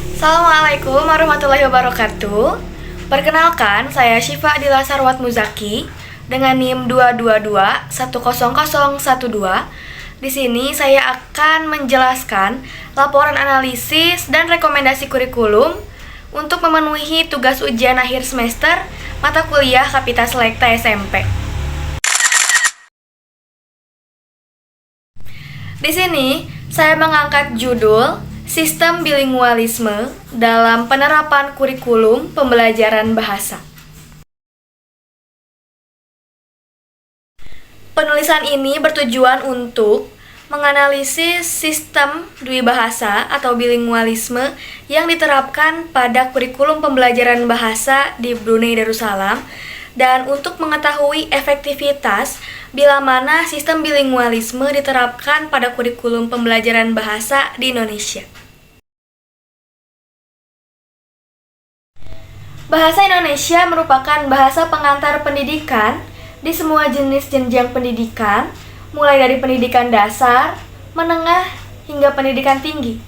Assalamualaikum warahmatullahi wabarakatuh. Perkenalkan, saya Syifa Adila Sarwat Muzaki dengan NIM 222-10012. Di sini saya akan menjelaskan laporan analisis dan rekomendasi kurikulum untuk memenuhi tugas ujian akhir semester mata kuliah Kapita Selekta SMP. Di sini saya mengangkat judul Sistem Bilingualisme dalam Penerapan Kurikulum Pembelajaran Bahasa. Penulisan ini bertujuan untuk menganalisis sistem dwibahasa atau bilingualisme yang diterapkan pada kurikulum pembelajaran bahasa di Brunei Darussalam dan untuk mengetahui efektivitas bila mana sistem bilingualisme diterapkan pada kurikulum pembelajaran bahasa di Indonesia. Bahasa Indonesia merupakan bahasa pengantar pendidikan di semua jenis jenjang pendidikan, mulai dari pendidikan dasar, menengah, hingga pendidikan tinggi.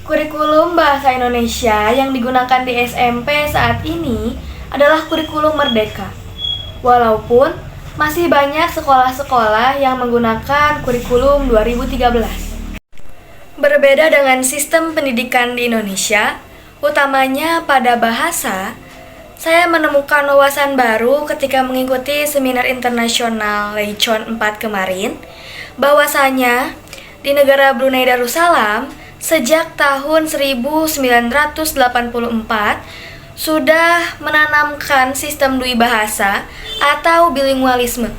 Kurikulum bahasa Indonesia yang digunakan di SMP saat ini adalah kurikulum merdeka. Walaupun masih banyak sekolah-sekolah yang menggunakan kurikulum 2013. Berbeda dengan sistem pendidikan di Indonesia, utamanya pada bahasa, saya menemukan wawasan baru ketika mengikuti seminar internasional Leicon 4 kemarin, bahwasanya di negara Brunei Darussalam sejak tahun 1984 sudah menanamkan sistem dwibahasa atau bilingualisme,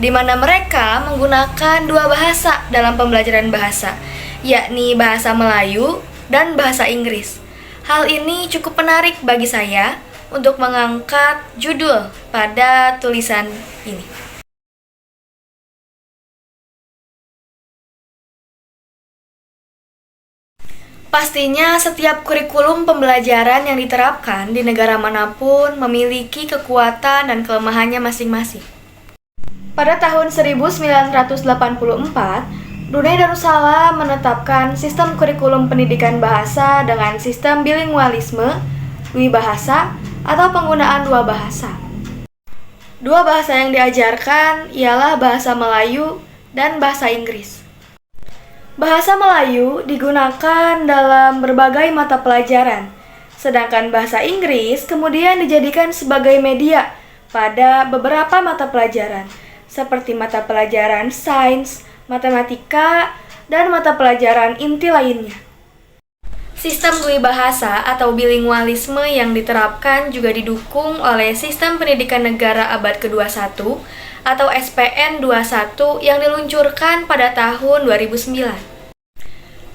di mana mereka menggunakan dua bahasa dalam pembelajaran bahasa, yakni bahasa Melayu dan bahasa Inggris. Hal ini cukup menarik bagi saya untuk mengangkat judul pada tulisan ini. Pastinya setiap kurikulum pembelajaran yang diterapkan di negara manapun memiliki kekuatan dan kelemahannya masing-masing. Pada tahun 1984, Brunei Darussalam menetapkan sistem kurikulum pendidikan bahasa dengan sistem bilingualisme, dwibahasa, atau penggunaan dua bahasa. Dua bahasa yang diajarkan ialah bahasa Melayu dan bahasa Inggris. Bahasa Melayu digunakan dalam berbagai mata pelajaran, sedangkan bahasa Inggris kemudian dijadikan sebagai media pada beberapa mata pelajaran, seperti mata pelajaran sains, matematika, dan mata pelajaran inti lainnya. Sistem dwibahasa atau bilingualisme yang diterapkan juga didukung oleh Sistem Pendidikan Negara Abad ke-21 atau SPN 21 yang diluncurkan pada tahun 2009.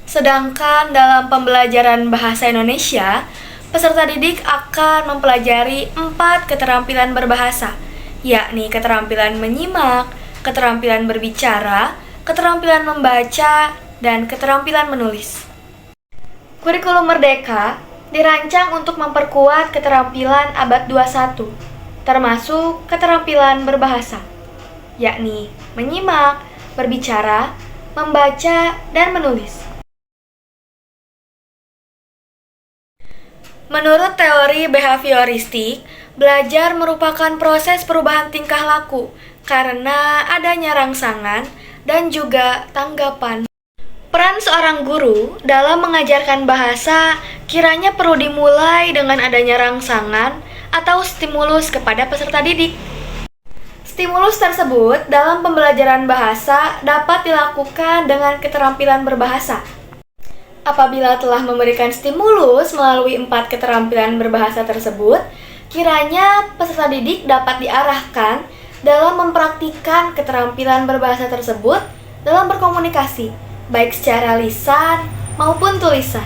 Sedangkan dalam pembelajaran bahasa Indonesia, peserta didik akan mempelajari 4 keterampilan berbahasa, yakni keterampilan menyimak, keterampilan berbicara, keterampilan membaca, dan keterampilan menulis. Kurikulum Merdeka dirancang untuk memperkuat keterampilan abad 21, termasuk keterampilan berbahasa, yakni menyimak, berbicara, membaca, dan menulis. Menurut teori behavioristik, belajar merupakan proses perubahan tingkah laku karena adanya rangsangan dan juga tanggapan. Peran seorang guru dalam mengajarkan bahasa kiranya perlu dimulai dengan adanya rangsangan atau stimulus kepada peserta didik. Stimulus tersebut dalam pembelajaran bahasa dapat dilakukan dengan keterampilan berbahasa. Apabila telah memberikan stimulus melalui 4 keterampilan berbahasa tersebut, kiranya peserta didik dapat diarahkan dalam mempraktikkan keterampilan berbahasa tersebut dalam berkomunikasi, baik secara lisan maupun tulisan.